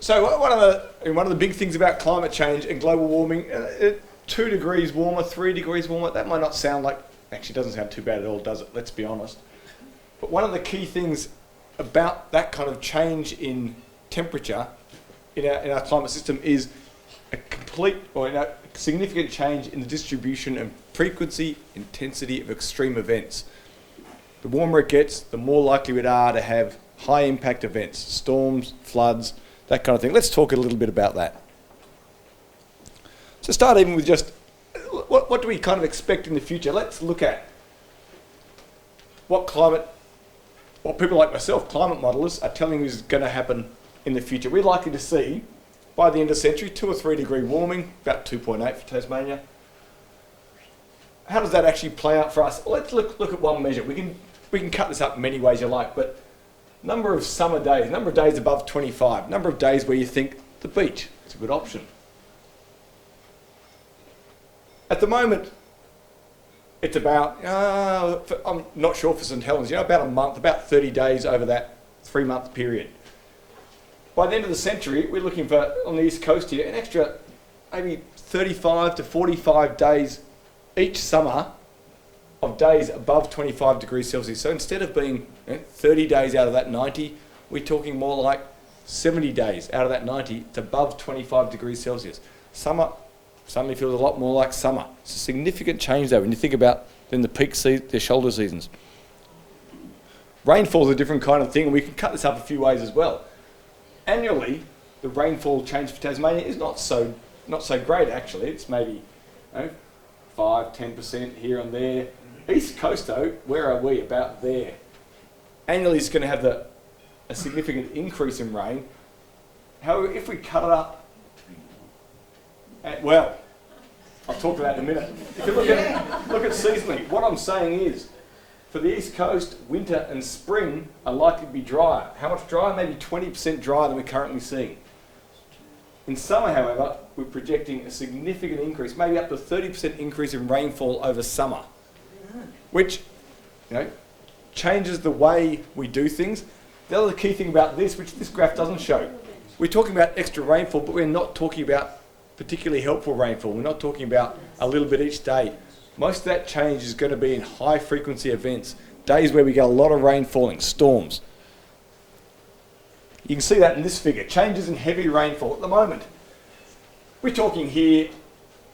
So one of the big things about climate change and global warming, 2 degrees warmer, 3 degrees warmer, that might not sound like, actually doesn't sound too bad at all, does it? Let's be honest. But one of the key things about that kind of change in temperature in our climate system is a complete or significant change in the distribution and frequency, intensity of extreme events. The warmer it gets, the more likely we are to have high impact events, storms, floods, that kind of thing. Let's talk a little bit about that. So start even with just what do we kind of expect in the future? Let's look at what people like myself, climate modelers, are telling us is going to happen in the future. We're likely to see, by the end of the century, 2 or 3 degree warming, about 2.8 for Tasmania. How does that actually play out for us? Well, let's look at one measure. We can cut this up in many ways you like, but number of summer days, number of days above 25, number of days where you think the beach is a good option. At the moment, it's about, I'm not sure for St Helens, about a month, about 30 days over that 3-month period. By the end of the century, we're looking for, on the east coast here, an extra maybe 35 to 45 days each summer of days above 25 degrees Celsius. So instead of being 30 days out of that 90, we're talking more like 70 days out of that 90. It's above 25 degrees Celsius. Summer suddenly feels a lot more like summer. It's a significant change though when you think about then the peak season, the shoulder seasons. Rainfall is a different kind of thing, and we can cut this up a few ways as well. Annually, the rainfall change for Tasmania is not so great actually. It's maybe 5-10% here and there. East coast though, where are we? About there. Annually it's going to have a significant increase in rain. However, if we cut it up, well, I'll talk about that in a minute. If you look at seasonally, what I'm saying is, for the east coast, winter and spring are likely to be drier. How much drier? Maybe 20% drier than we're currently seeing. In summer, however, we're projecting a significant increase, maybe up to 30% increase in rainfall over summer, which changes the way we do things. The other key thing about this, which this graph doesn't show, we're talking about extra rainfall, but we're not talking about particularly helpful rainfall. We're not talking about a little bit each day. Most of that change is going to be in high frequency events, days where we get a lot of rain falling, storms. You can see that in this figure, changes in heavy rainfall at the moment. We're talking here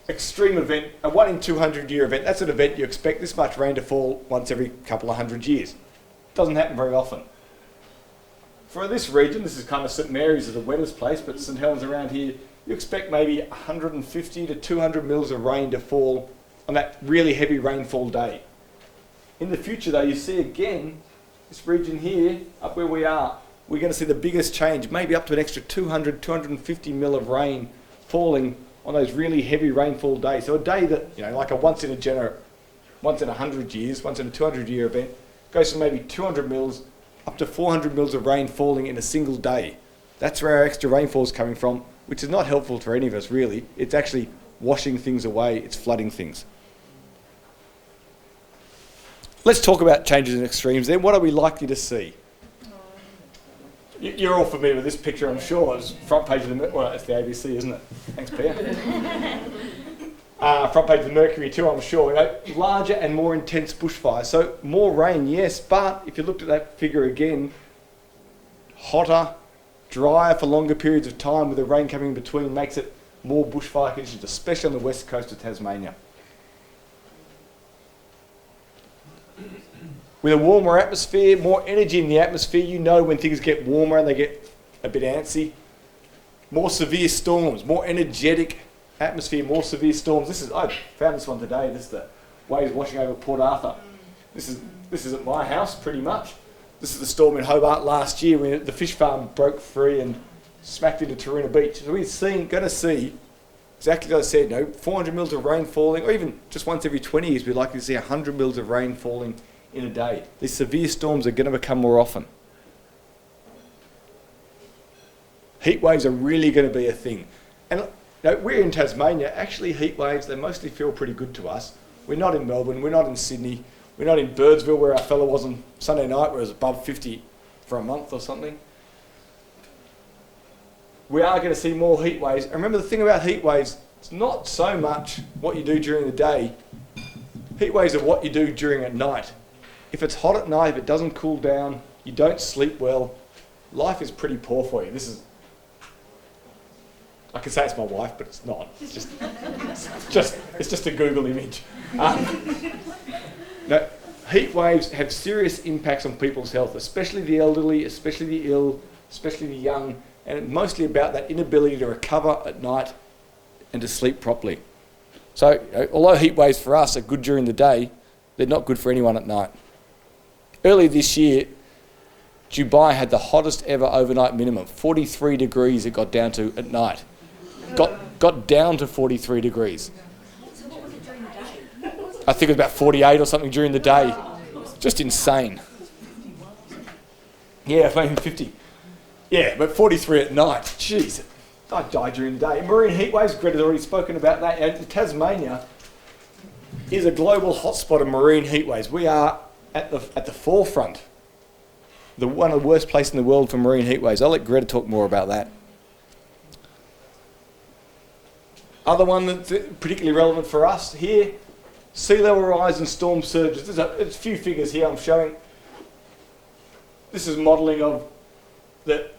extreme event, a 1 in 200 year event. That's an event you expect this much rain to fall once every couple of 100 years. Doesn't happen very often. For this region, this is kind of St Mary's is the wettest place, but St Helens around here, you expect maybe 150 to 200 mils of rain to fall on that really heavy rainfall day. In the future though, you see again, this region here, up where we are, we're going to see the biggest change, maybe up to an extra 200, 250 mil of rain falling on those really heavy rainfall days. So a day that, like a once in a 100 years, once in a 200 year event, goes from maybe 200 mils up to 400 mils of rain falling in a single day. That's where our extra rainfall is coming from, which is not helpful for any of us really. It's actually washing things away, it's flooding things. Let's talk about changes in extremes then. What are we likely to see? You're all familiar with this picture, I'm sure. It's front page of it's the ABC, isn't it? Thanks, Pierre. Front page of the Mercury too, I'm sure. Larger and more intense bushfires. So more rain, yes, but if you looked at that figure again, hotter, drier for longer periods of time with the rain coming in between makes it more bushfire conditions, especially on the west coast of Tasmania. With a warmer atmosphere, more energy in the atmosphere, when things get warmer and they get a bit antsy. More severe storms, more energetic atmosphere, more severe storms. I found this one today. This is the waves washing over Port Arthur. This is at my house pretty much. This is the storm in Hobart last year when the fish farm broke free and smacked into Taroona Beach. So we're going to see, exactly as I said, 400 mils of rain falling, or even just once every 20 years, we're likely to see 100 mils of rain falling in a day. These severe storms are going to become more often. Heat waves are really going to be a thing. And we're in Tasmania. Actually, heat waves, they mostly feel pretty good to us. We're not in Melbourne, we're not in Sydney, we're not in Birdsville where our fella was on Sunday night where it was above 50 for a month or something. we are going to see more heat waves. And remember, the thing about heat waves, it's not so much what you do during the day. Heat waves are what you do during at night. If it's hot at night, if it doesn't cool down, you don't sleep well, life is pretty poor for you. This is, I can say it's my wife, but it's not. It's just a Google image. No, heat waves have serious impacts on people's health, especially the elderly, especially the ill, especially the young, and it's mostly about that inability to recover at night and to sleep properly. So, although heat waves for us are good during the day, they're not good for anyone at night. Earlier this year, Dubai had the hottest ever overnight minimum, 43 degrees it got down to at night. Got down to 43 degrees. So what was it during the day? I think it was about 48 or something during the day. Just insane. Yeah, maybe 50. Yeah, but 43 at night. Jeez, I'd die during the day. Marine heat waves, Greta's already spoken about that. And Tasmania is a global hotspot of marine heat waves. We are at the forefront. One of the worst places in the world for marine heat waves. I'll let Greta talk more about that. Other one that's particularly relevant for us here, sea level rise and storm surges. There's a few figures here I'm showing. This is modelling of the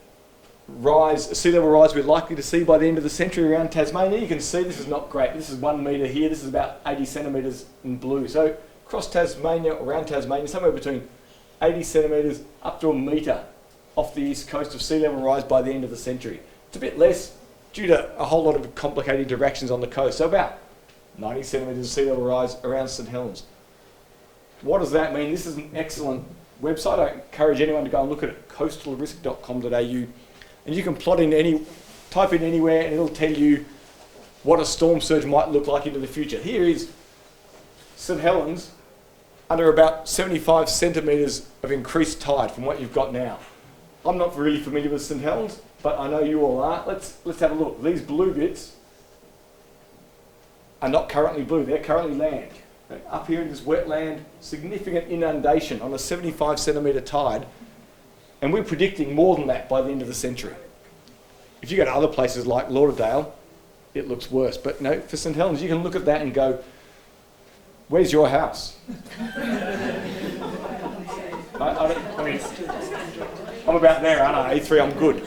sea level rise we're likely to see by the end of the century around Tasmania. You can see this is not great. This is 1 metre here. This is about 80 centimetres in blue. So across Tasmania, around Tasmania, somewhere between 80 centimetres up to a metre off the east coast of sea level rise by the end of the century. It's a bit less due to a whole lot of complicated interactions on the coast. So about 90 centimetres of sea level rise around St Helens. What does that mean? This is an excellent website. I encourage anyone to go and look at it, coastalrisk.com.au. And you can type in anywhere and it'll tell you what a storm surge might look like into the future. Here is St Helens under about 75 centimetres of increased tide from what you've got now. I'm not really familiar with St Helens, but I know you all are. Let's have a look. These blue bits are not currently blue, they're currently land. Up here in this wetland, significant inundation on a 75 centimetre tide, and we're predicting more than that by the end of the century. If you go to other places like Lauderdale, it looks worse. But for St Helens, you can look at that and go, where's your house? I'm about there, aren't I? A3, I'm good.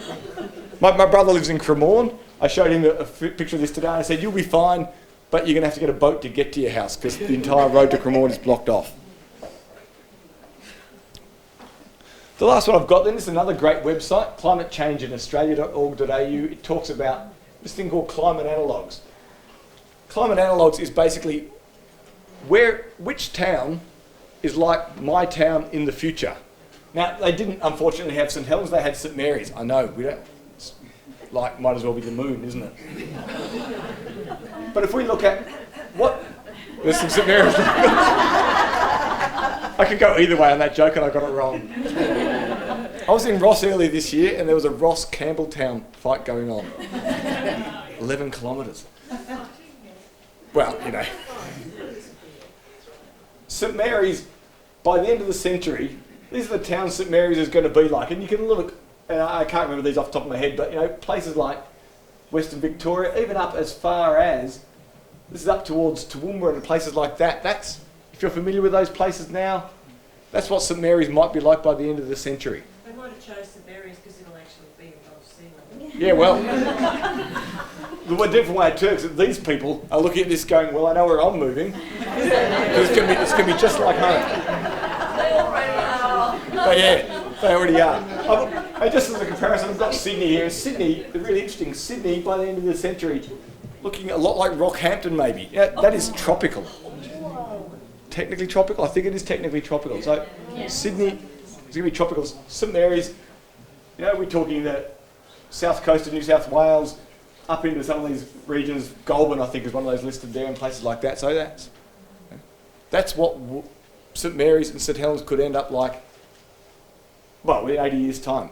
My brother lives in Cremorne. I showed him a picture of this today. I said, you'll be fine, but you're going to have to get a boat to get to your house because the entire road to Cremorne is blocked off. The last one I've got then is another great website, climatechangeinaustralia.org.au. It talks about this thing called climate analogues. Climate analogues is basically which town is like my town in the future. Now, they didn't unfortunately have St Helens, they had St Mary's. I know, might as well be the moon, isn't it? But if we look at there's some St Mary's. I could go either way on that joke and I got it wrong. I was in Ross earlier this year and there was a Ross Campbelltown fight going on. 11 kilometres. Well, St Mary's, by the end of the century, these are the towns St Mary's is going to be like. And you can look, and I can't remember these off the top of my head, but places like Western Victoria, even up as far as, this is up towards Toowoomba and places like that. That's, if you're familiar with those places now, that's what St Mary's might be like by the end of the century. They might have chose St Mary's because it'll actually be above sea level. Yeah, well, the different way it works is that these people are looking at this going, well, I know where I'm moving. It's going to be just like home. They already are. But yeah, they already are. Just as a comparison, I've got Sydney here. Sydney, really interesting, Sydney by the end of the century, looking a lot like Rockhampton maybe. Yeah, that is tropical. Technically tropical? I think it is technically tropical. So Sydney is going to be tropical. St Mary's, we're talking the south coast of New South Wales, up into some of these regions. Goulburn, I think, is one of those listed there and places like that. So that's what St Mary's and St Helens could end up like, well, in 80 years' time.